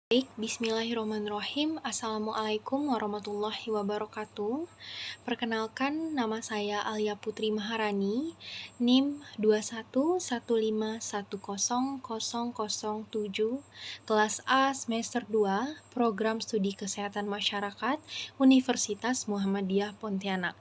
Baik, bismillahirrahmanirrahim. Assalamualaikum warahmatullahi wabarakatuh. Perkenalkan, nama saya Alia Putri Maharani, NIM 211510007, kelas A semester 2, Program Studi Kesehatan Masyarakat, Universitas Muhammadiyah Pontianak.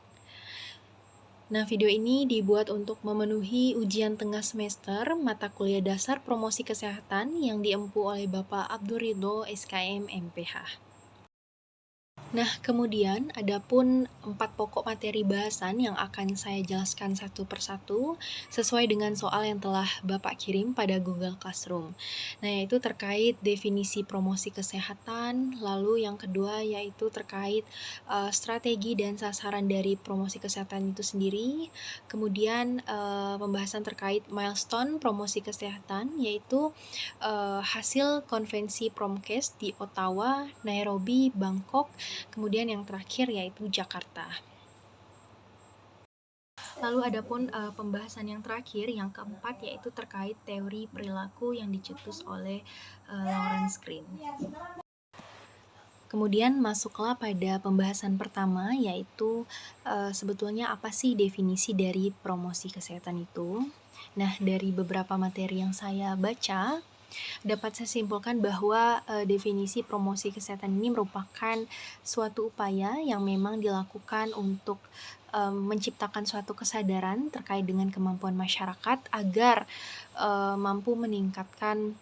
Nah, video ini dibuat untuk memenuhi ujian tengah semester mata kuliah dasar promosi kesehatan yang diempu oleh Bapak Abdur Ridho SKM MPH. Nah, kemudian adapun 4 pokok materi bahasan yang akan saya jelaskan satu persatu sesuai dengan soal yang telah Bapak kirim pada Google Classroom. Nah, yaitu terkait definisi promosi kesehatan, lalu yang kedua yaitu terkait strategi dan sasaran dari promosi kesehatan itu sendiri, kemudian pembahasan terkait milestone promosi kesehatan, yaitu hasil konvensi Promkes di Ottawa, Nairobi, Bangkok, kemudian yang terakhir yaitu Jakarta. Lalu adapun pembahasan yang terakhir, yang keempat, yaitu terkait teori perilaku yang dicetus oleh Lawrence Green. Kemudian masuklah pada pembahasan pertama, yaitu sebetulnya apa sih definisi dari promosi kesehatan itu. Nah, dari beberapa materi yang saya baca, dapat saya simpulkan bahwa definisi promosi kesehatan ini merupakan suatu upaya yang memang dilakukan untuk menciptakan suatu kesadaran terkait dengan kemampuan masyarakat agar mampu meningkatkan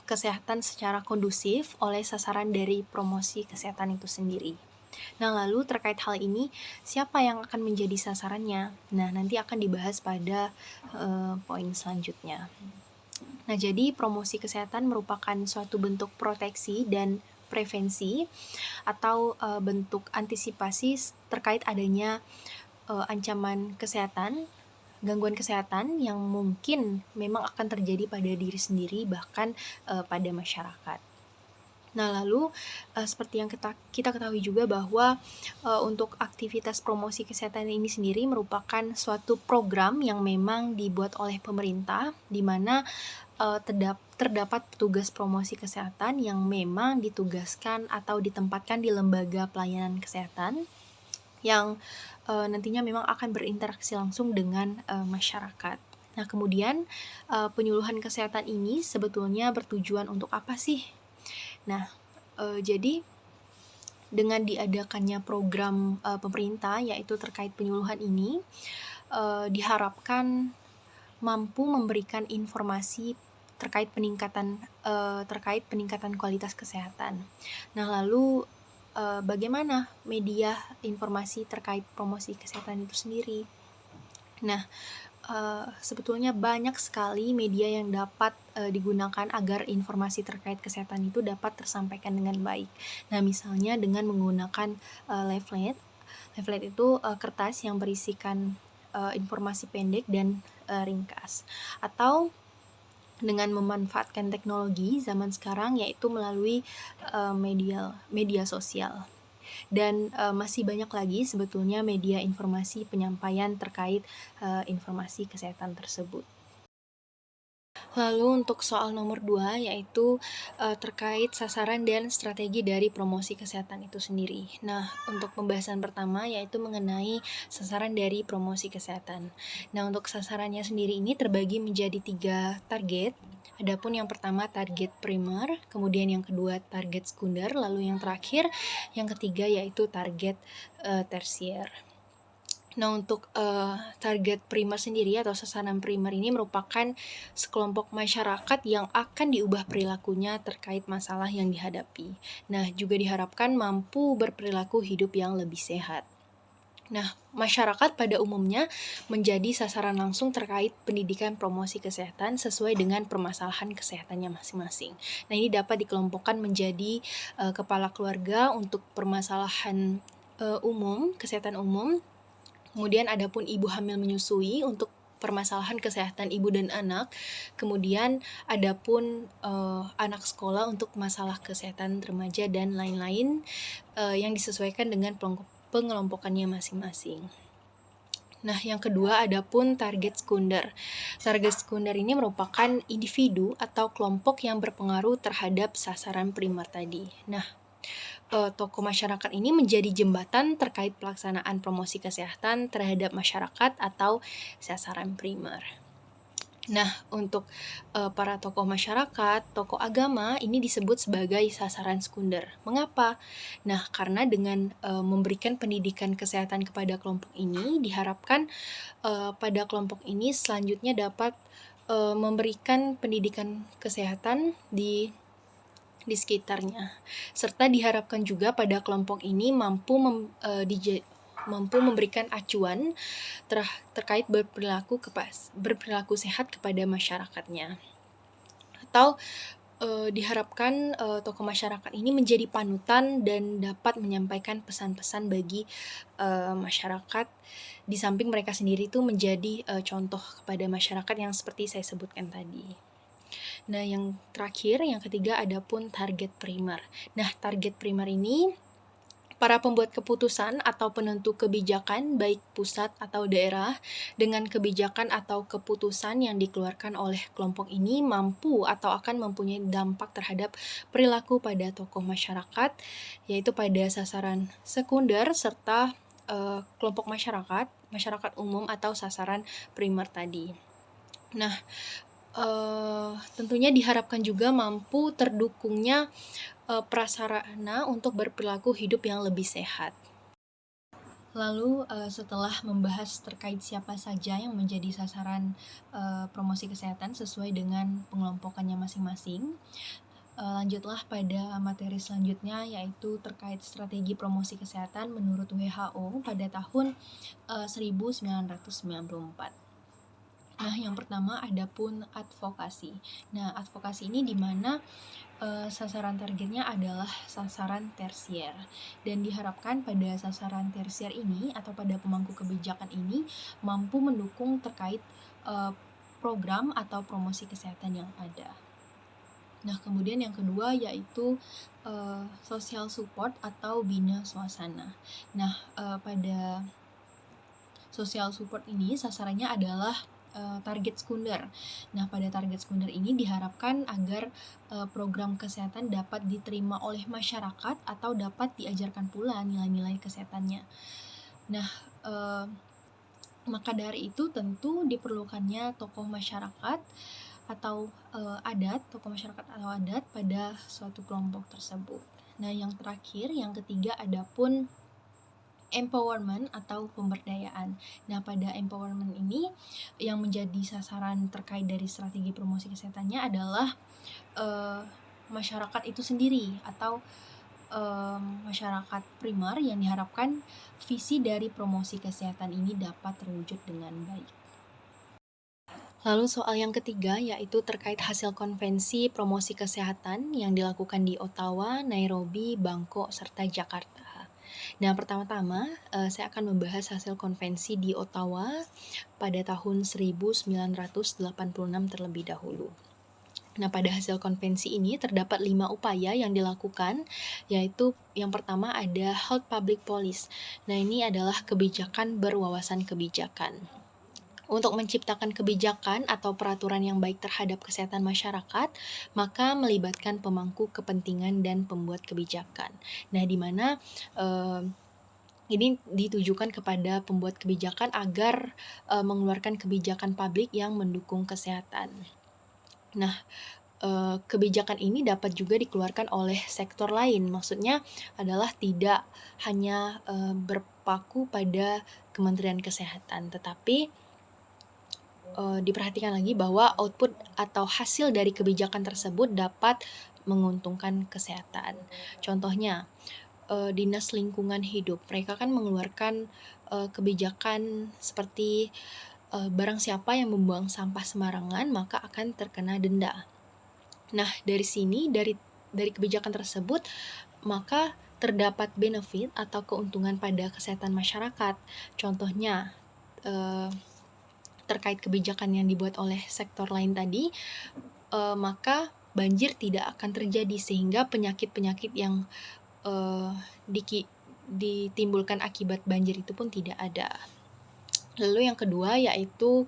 kesehatan secara kondusif oleh sasaran dari promosi kesehatan itu sendiri. Nah, lalu terkait hal ini, siapa yang akan menjadi sasarannya? Nah, nanti akan dibahas pada poin selanjutnya. Nah, jadi promosi kesehatan merupakan suatu bentuk proteksi dan prevensi atau bentuk antisipasi terkait adanya ancaman kesehatan, gangguan kesehatan yang mungkin memang akan terjadi pada diri sendiri bahkan pada masyarakat. Nah, lalu seperti yang kita ketahui juga bahwa untuk aktivitas promosi kesehatan ini sendiri merupakan suatu program yang memang dibuat oleh pemerintah, di mana terdapat petugas promosi kesehatan yang memang ditugaskan atau ditempatkan di lembaga pelayanan kesehatan yang nantinya memang akan berinteraksi langsung dengan masyarakat. Nah, kemudian penyuluhan kesehatan ini sebetulnya bertujuan untuk apa sih? Nah, jadi dengan diadakannya program pemerintah yaitu terkait penyuluhan ini diharapkan mampu memberikan informasi terkait peningkatan kualitas kesehatan. Nah, lalu bagaimana media informasi terkait promosi kesehatan itu sendiri? Nah, sebetulnya banyak sekali media yang dapat digunakan agar informasi terkait kesehatan itu dapat tersampaikan dengan baik. Nah, misalnya dengan menggunakan leaflet. Leaflet itu kertas yang berisikan informasi pendek dan ringkas. Atau dengan memanfaatkan teknologi zaman sekarang, yaitu melalui media sosial. Dan masih banyak lagi sebetulnya media informasi penyampaian terkait informasi kesehatan tersebut. Lalu untuk soal nomor 2, yaitu terkait sasaran dan strategi dari promosi kesehatan itu sendiri. Nah, untuk pembahasan pertama yaitu mengenai sasaran dari promosi kesehatan. Nah, untuk sasarannya sendiri ini terbagi menjadi 3 target. Adapun yang pertama target primer, kemudian yang kedua target sekunder, lalu yang terakhir, yang ketiga yaitu target tersier. Nah, untuk target primer sendiri atau sasaran primer ini merupakan sekelompok masyarakat yang akan diubah perilakunya terkait masalah yang dihadapi. Nah, juga diharapkan mampu berperilaku hidup yang lebih sehat. Nah, masyarakat pada umumnya menjadi sasaran langsung terkait pendidikan promosi kesehatan sesuai dengan permasalahan kesehatannya masing-masing. Nah, ini dapat dikelompokkan menjadi kepala keluarga untuk permasalahan umum, kesehatan umum. Kemudian adapun ibu hamil menyusui untuk permasalahan kesehatan ibu dan anak. Kemudian adapun anak sekolah untuk masalah kesehatan remaja dan lain-lain yang disesuaikan dengan pengelompokannya masing-masing. Nah, yang kedua ada pun target sekunder. Target sekunder ini merupakan individu atau kelompok yang berpengaruh terhadap sasaran primer tadi. Nah, tokoh masyarakat ini menjadi jembatan terkait pelaksanaan promosi kesehatan terhadap masyarakat atau sasaran primer. Nah, untuk para tokoh masyarakat, tokoh agama ini disebut sebagai sasaran sekunder. Mengapa? Nah, karena dengan memberikan pendidikan kesehatan kepada kelompok ini, diharapkan pada kelompok ini selanjutnya dapat memberikan pendidikan kesehatan di sekitarnya. Serta diharapkan juga pada kelompok ini mampu memberikan acuan terkait berperilaku sehat kepada masyarakatnya. Atau diharapkan tokoh masyarakat ini menjadi panutan dan dapat menyampaikan pesan-pesan bagi masyarakat, di samping mereka sendiri itu menjadi contoh kepada masyarakat yang seperti saya sebutkan tadi. Nah, yang terakhir, yang ketiga ada pun target primer. Nah, target primer ini para pembuat keputusan atau penentu kebijakan baik pusat atau daerah dengan kebijakan atau keputusan yang dikeluarkan oleh kelompok ini mampu atau akan mempunyai dampak terhadap perilaku pada tokoh masyarakat, yaitu pada sasaran sekunder serta kelompok masyarakat umum atau sasaran primer tadi. Nah, tentunya diharapkan juga mampu terdukungnya prasarana untuk berperilaku hidup yang lebih sehat. Lalu setelah membahas terkait siapa saja yang menjadi sasaran promosi kesehatan sesuai dengan pengelompokannya masing-masing, lanjutlah pada materi selanjutnya, yaitu terkait strategi promosi kesehatan menurut WHO pada tahun 1994. Nah, yang pertama ada pun advokasi. Nah, advokasi ini di mana sasaran targetnya adalah sasaran tersier, dan diharapkan pada sasaran tersier ini atau pada pemangku kebijakan ini mampu mendukung terkait program atau promosi kesehatan yang ada. Nah, kemudian yang kedua yaitu social support atau bina suasana. Nah, pada social support ini sasarannya adalah target sekunder. Nah, pada target sekunder ini diharapkan agar program kesehatan dapat diterima oleh masyarakat atau dapat diajarkan pula nilai-nilai kesehatannya. Nah, maka dari itu tentu diperlukannya tokoh masyarakat atau tokoh masyarakat atau adat pada suatu kelompok tersebut. Nah, yang terakhir, yang ketiga ada pun empowerment atau pemberdayaan. Nah, pada empowerment ini yang menjadi sasaran terkait dari strategi promosi kesehatannya adalah masyarakat itu sendiri atau masyarakat primer yang diharapkan visi dari promosi kesehatan ini dapat terwujud dengan baik. Lalu soal yang ketiga yaitu terkait hasil konvensi promosi kesehatan yang dilakukan di Ottawa, Nairobi, Bangkok, serta Jakarta. Nah, pertama-tama saya akan membahas hasil konvensi di Ottawa pada tahun 1986 terlebih dahulu. Nah, pada hasil konvensi ini terdapat 5 upaya yang dilakukan, yaitu yang pertama ada Health Public Policy. Nah, ini adalah kebijakan berwawasan kebijakan. Untuk menciptakan kebijakan atau peraturan yang baik terhadap kesehatan masyarakat, maka melibatkan pemangku kepentingan dan pembuat kebijakan. Nah, di mana ini ditujukan kepada pembuat kebijakan agar mengeluarkan kebijakan publik yang mendukung kesehatan. Nah, kebijakan ini dapat juga dikeluarkan oleh sektor lain. Maksudnya adalah tidak hanya berpaku pada Kementerian Kesehatan, tetapi diperhatikan lagi bahwa output atau hasil dari kebijakan tersebut dapat menguntungkan kesehatan. Contohnya, Dinas Lingkungan Hidup, mereka kan mengeluarkan kebijakan seperti barang siapa yang membuang sampah sembarangan maka akan terkena denda. Nah, dari sini, dari kebijakan tersebut, maka terdapat benefit atau keuntungan pada kesehatan masyarakat. Contohnya, terkait kebijakan yang dibuat oleh sektor lain tadi, maka banjir tidak akan terjadi sehingga penyakit-penyakit yang ditimbulkan akibat banjir itu pun tidak ada. Lalu yang kedua yaitu,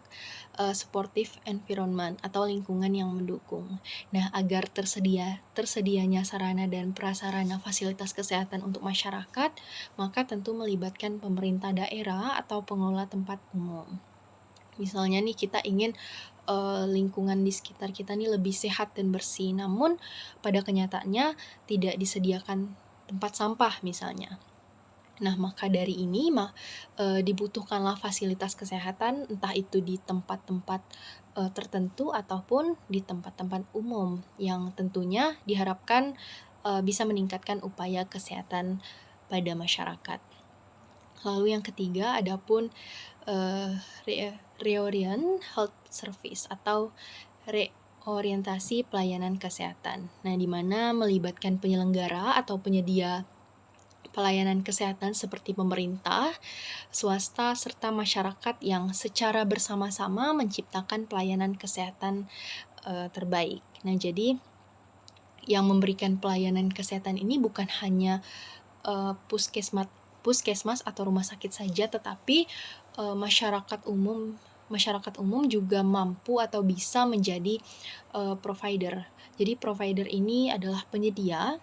supportive environment atau lingkungan yang mendukung. Nah, agar tersedianya sarana dan prasarana fasilitas kesehatan untuk masyarakat, maka tentu melibatkan pemerintah daerah atau pengelola tempat umum. Misalnya nih kita ingin, lingkungan di sekitar kita nih lebih sehat dan bersih, namun pada kenyataannya tidak disediakan tempat sampah misalnya. Nah, maka dari ini dibutuhkanlah fasilitas kesehatan, entah itu di tempat-tempat, tertentu ataupun di tempat-tempat umum, yang tentunya diharapkan, bisa meningkatkan upaya kesehatan pada masyarakat. Lalu yang ketiga adapun, reorient health service atau reorientasi pelayanan kesehatan. Nah, di mana melibatkan penyelenggara atau penyedia pelayanan kesehatan seperti pemerintah, swasta, serta masyarakat yang secara bersama-sama menciptakan pelayanan kesehatan, terbaik. Nah, jadi yang memberikan pelayanan kesehatan ini bukan hanya, puskesmas atau rumah sakit saja, tetapi, masyarakat umum juga mampu atau bisa menjadi, provider. Jadi provider ini adalah penyedia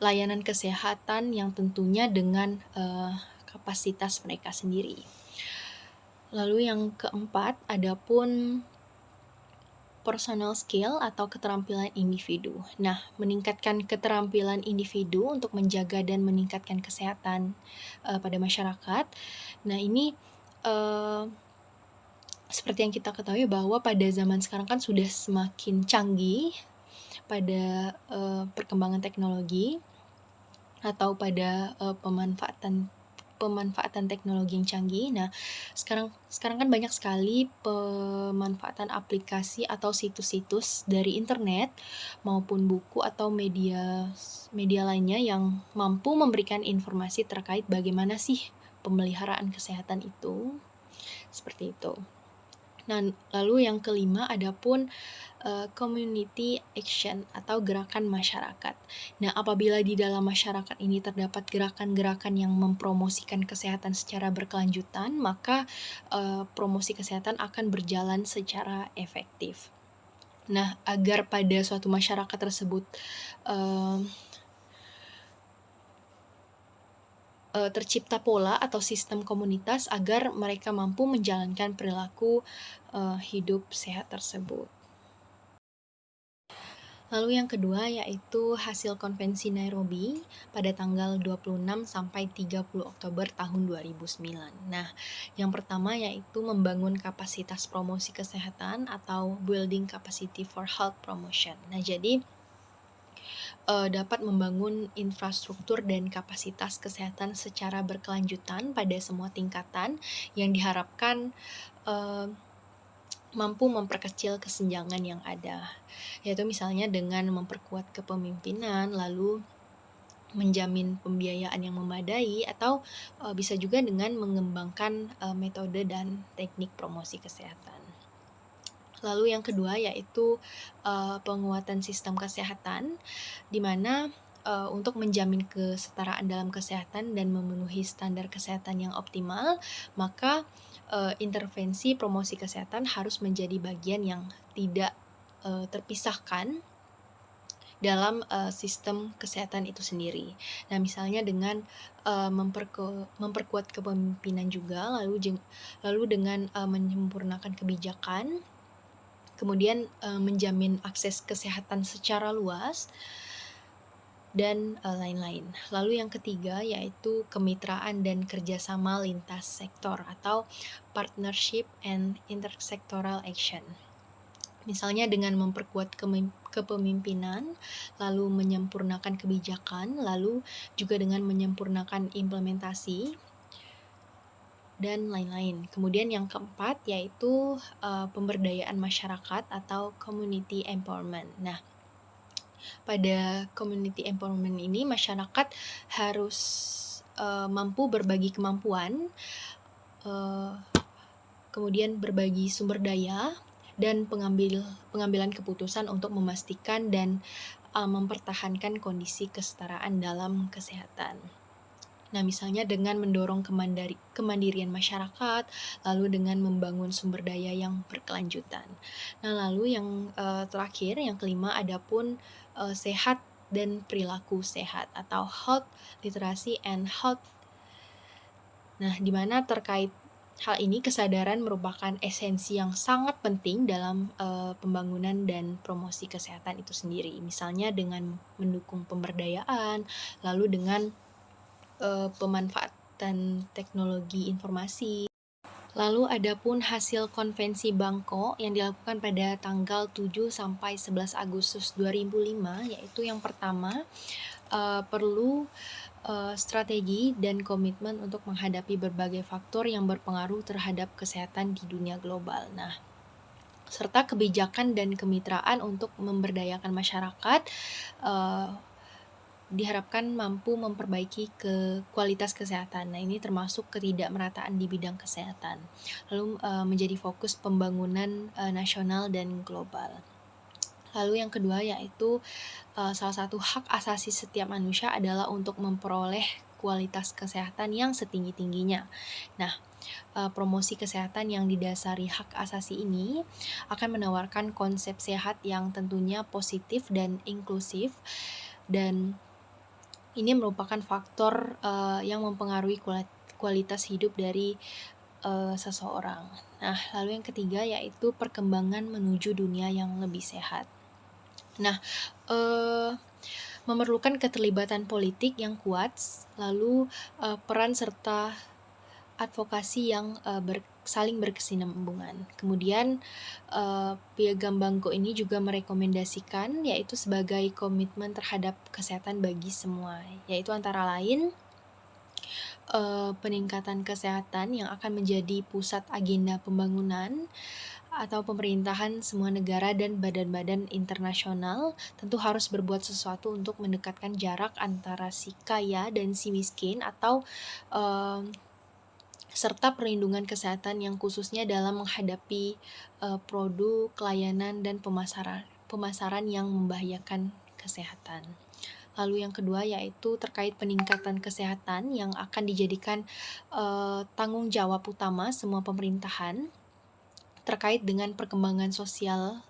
layanan kesehatan yang tentunya dengan, kapasitas mereka sendiri. Lalu yang keempat, adapun personal skill atau keterampilan individu. Nah, meningkatkan keterampilan individu untuk menjaga dan meningkatkan kesehatan, pada masyarakat. Nah, ini, seperti yang kita ketahui bahwa pada zaman sekarang kan sudah semakin canggih pada, perkembangan teknologi atau pada, pemanfaatan teknologi yang canggih. Nah, sekarang kan banyak sekali pemanfaatan aplikasi atau situs-situs dari internet maupun buku atau media lainnya yang mampu memberikan informasi terkait bagaimana sih pemeliharaan kesehatan itu, seperti itu. Nah, lalu yang kelima adapun, community action atau gerakan masyarakat. Nah, apabila di dalam masyarakat ini terdapat gerakan-gerakan yang mempromosikan kesehatan secara berkelanjutan, maka, promosi kesehatan akan berjalan secara efektif. Nah, agar pada suatu masyarakat tersebut, tercipta pola atau sistem komunitas agar mereka mampu menjalankan perilaku, hidup sehat tersebut. Lalu yang kedua yaitu hasil konvensi Nairobi pada tanggal 26 sampai 30 Oktober tahun 2009. Nah, yang pertama yaitu membangun kapasitas promosi kesehatan atau building capacity for health promotion. Nah, jadi dapat membangun infrastruktur dan kapasitas kesehatan secara berkelanjutan pada semua tingkatan yang diharapkan mampu memperkecil kesenjangan yang ada, yaitu misalnya dengan memperkuat kepemimpinan, lalu menjamin pembiayaan yang memadai, atau bisa juga dengan mengembangkan metode dan teknik promosi kesehatan. Lalu yang kedua yaitu penguatan sistem kesehatan, di mana untuk menjamin kesetaraan dalam kesehatan dan memenuhi standar kesehatan yang optimal, maka intervensi promosi kesehatan harus menjadi bagian yang tidak terpisahkan dalam sistem kesehatan itu sendiri. Nah, misalnya dengan memperkuat kepemimpinan juga, lalu dengan menyempurnakan kebijakan, kemudian menjamin akses kesehatan secara luas, dan lain-lain. Lalu yang ketiga yaitu kemitraan dan kerjasama lintas sektor atau partnership and intersectoral action. Misalnya dengan memperkuat kepemimpinan, lalu menyempurnakan kebijakan, lalu juga dengan menyempurnakan implementasi, dan lain-lain. Kemudian yang keempat yaitu pemberdayaan masyarakat atau community empowerment. Nah, pada community empowerment ini masyarakat harus mampu berbagi kemampuan, kemudian berbagi sumber daya, dan pengambilan keputusan untuk memastikan dan mempertahankan kondisi kesetaraan dalam kesehatan. Nah, misalnya dengan mendorong kemandirian masyarakat, lalu dengan membangun sumber daya yang berkelanjutan. Nah, lalu yang terakhir, yang kelima, adapun sehat dan perilaku sehat atau health literacy and health. Nah, di mana terkait hal ini kesadaran merupakan esensi yang sangat penting dalam pembangunan dan promosi kesehatan itu sendiri. Misalnya dengan mendukung pemberdayaan, lalu dengan pemanfaatan teknologi informasi. Lalu adapun hasil konvensi Bangkok yang dilakukan pada tanggal 7 sampai 11 Agustus 2005, yaitu yang pertama perlu strategi dan komitmen untuk menghadapi berbagai faktor yang berpengaruh terhadap kesehatan di dunia global. Nah, serta kebijakan dan kemitraan untuk memberdayakan masyarakat diharapkan mampu memperbaiki kualitas kesehatan. Nah, ini termasuk ketidakmerataan di bidang kesehatan. Lalu menjadi fokus pembangunan nasional dan global. Lalu yang kedua yaitu salah satu hak asasi setiap manusia adalah untuk memperoleh kualitas kesehatan yang setinggi-tingginya. Nah, promosi kesehatan yang didasari hak asasi ini akan menawarkan konsep sehat yang tentunya positif dan inklusif, dan ini merupakan faktor yang mempengaruhi kualitas hidup dari seseorang. Nah, lalu yang ketiga yaitu perkembangan menuju dunia yang lebih sehat. Nah, memerlukan keterlibatan politik yang kuat, lalu peran serta advokasi yang saling berkesinambungan. Kemudian Piagam Bangkok ini juga merekomendasikan yaitu sebagai komitmen terhadap kesehatan bagi semua, yaitu antara lain peningkatan kesehatan yang akan menjadi pusat agenda pembangunan atau pemerintahan semua negara dan badan-badan internasional tentu harus berbuat sesuatu untuk mendekatkan jarak antara si kaya dan si miskin, atau serta perlindungan kesehatan yang khususnya dalam menghadapi produk, layanan, dan pemasaran yang membahayakan kesehatan. Lalu yang kedua yaitu terkait peningkatan kesehatan yang akan dijadikan tanggung jawab utama semua pemerintahan terkait dengan perkembangan sosial,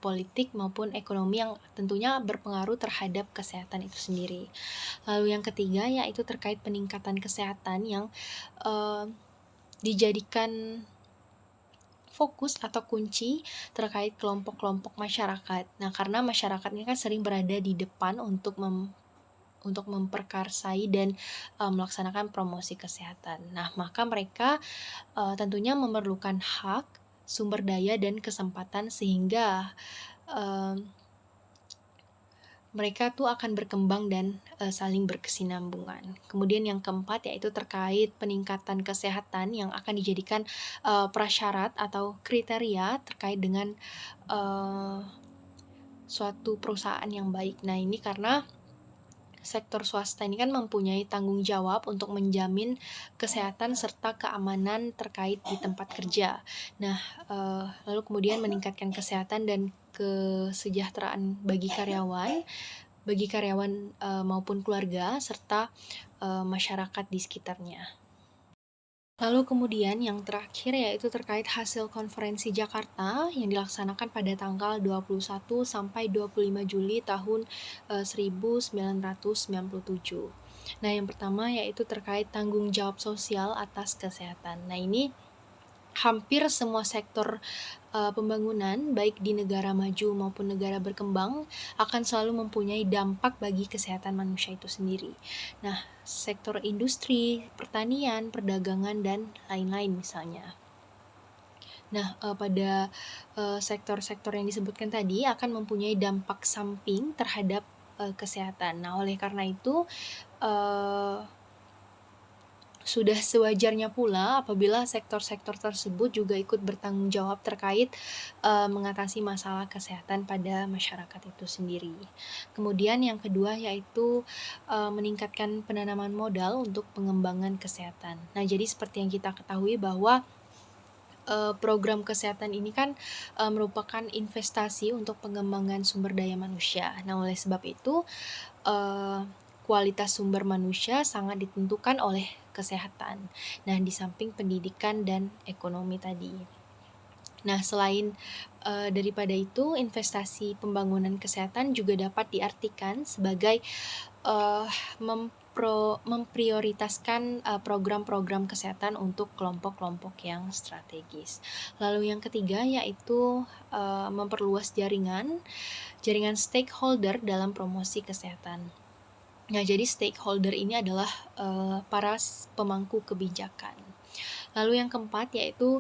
politik maupun ekonomi yang tentunya berpengaruh terhadap kesehatan itu sendiri. Lalu yang ketiga yaitu terkait peningkatan kesehatan yang dijadikan fokus atau kunci terkait kelompok-kelompok masyarakat. Nah, karena masyarakat ini kan sering berada di depan untuk memperkarsai dan melaksanakan promosi kesehatan. Nah, maka mereka tentunya memerlukan hak, sumber daya, dan kesempatan sehingga mereka tuh akan berkembang dan saling berkesinambungan. Kemudian yang keempat yaitu terkait peningkatan kesehatan yang akan dijadikan prasyarat atau kriteria terkait dengan suatu perusahaan yang baik. Nah, ini karena sektor swasta ini kan mempunyai tanggung jawab untuk menjamin kesehatan serta keamanan terkait di tempat kerja. Nah, lalu kemudian meningkatkan kesehatan dan kesejahteraan bagi karyawan maupun keluarga serta masyarakat di sekitarnya. Lalu kemudian yang terakhir yaitu terkait hasil konferensi Jakarta yang dilaksanakan pada tanggal 21 sampai 25 Juli tahun 1997. Nah, yang pertama yaitu terkait tanggung jawab sosial atas kesehatan. Nah, ini hampir semua sektor pembangunan baik di negara maju maupun negara berkembang akan selalu mempunyai dampak bagi kesehatan manusia itu sendiri. Nah, sektor industri, pertanian, perdagangan, dan lain-lain misalnya. Nah, pada sektor-sektor yang disebutkan tadi akan mempunyai dampak samping terhadap kesehatan. Nah, oleh karena itu sudah sewajarnya pula apabila sektor-sektor tersebut juga ikut bertanggung jawab terkait mengatasi masalah kesehatan pada masyarakat itu sendiri. Kemudian yang kedua yaitu meningkatkan penanaman modal untuk pengembangan kesehatan. Nah, jadi seperti yang kita ketahui bahwa program kesehatan ini kan merupakan investasi untuk pengembangan sumber daya manusia. Nah, oleh sebab itu kualitas sumber manusia sangat ditentukan oleh kesehatan. Nah, di samping pendidikan dan ekonomi tadi. Nah, selain daripada itu, investasi pembangunan kesehatan juga dapat diartikan sebagai uh, memprioritaskan program-program kesehatan untuk kelompok-kelompok yang strategis. Lalu yang ketiga yaitu memperluas jaringan stakeholder dalam promosi kesehatan. Nah, jadi stakeholder ini adalah para pemangku kebijakan. Lalu yang keempat yaitu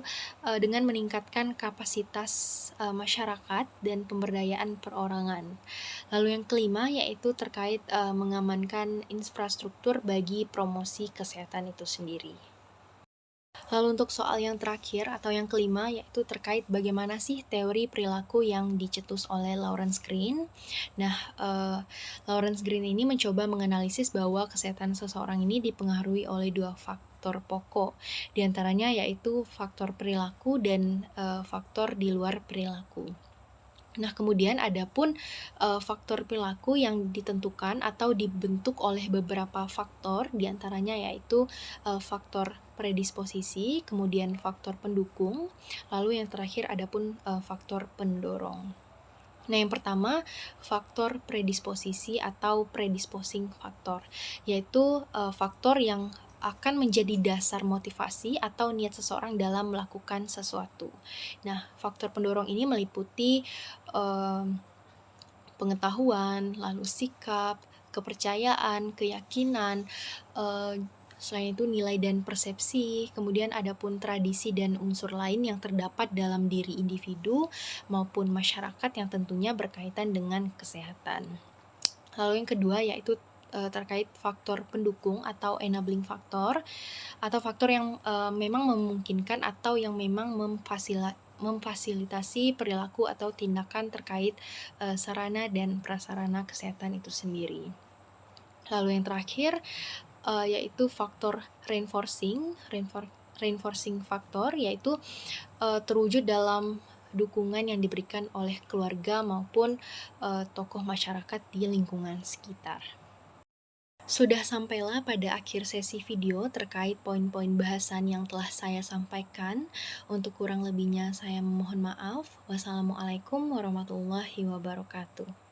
dengan meningkatkan kapasitas masyarakat dan pemberdayaan perorangan. Lalu yang kelima yaitu terkait mengamankan infrastruktur bagi promosi kesehatan itu sendiri. Lalu untuk soal yang terakhir atau yang kelima yaitu terkait bagaimana sih teori perilaku yang dicetus oleh Lawrence Green. Nah, Lawrence Green ini mencoba menganalisis bahwa kesehatan seseorang ini dipengaruhi oleh dua faktor pokok. Di antaranya yaitu faktor perilaku dan faktor di luar perilaku. Nah, kemudian ada pun faktor perilaku yang ditentukan atau dibentuk oleh beberapa faktor, diantaranya yaitu faktor predisposisi, kemudian faktor pendukung, lalu yang terakhir ada pun faktor pendorong. Nah, yang pertama, faktor predisposisi atau predisposing factor, yaitu faktor yang akan menjadi dasar motivasi atau niat seseorang dalam melakukan sesuatu. Nah, faktor pendorong ini meliputi pengetahuan, lalu sikap, kepercayaan, keyakinan, selain itu nilai dan persepsi, kemudian ada pun tradisi dan unsur lain yang terdapat dalam diri individu maupun masyarakat yang tentunya berkaitan dengan kesehatan. Lalu yang kedua yaitu terkait faktor pendukung atau enabling factor, atau faktor yang memang memungkinkan atau yang memang memfasilitasi perilaku atau tindakan terkait sarana dan prasarana kesehatan itu sendiri. Lalu yang terakhir yaitu faktor reinforcing factor, yaitu terwujud dalam dukungan yang diberikan oleh keluarga maupun tokoh masyarakat di lingkungan sekitar. Sudah sampailah pada akhir sesi video terkait poin-poin bahasan yang telah saya sampaikan. Untuk kurang lebihnya saya memohon maaf. Wassalamualaikum warahmatullahi wabarakatuh.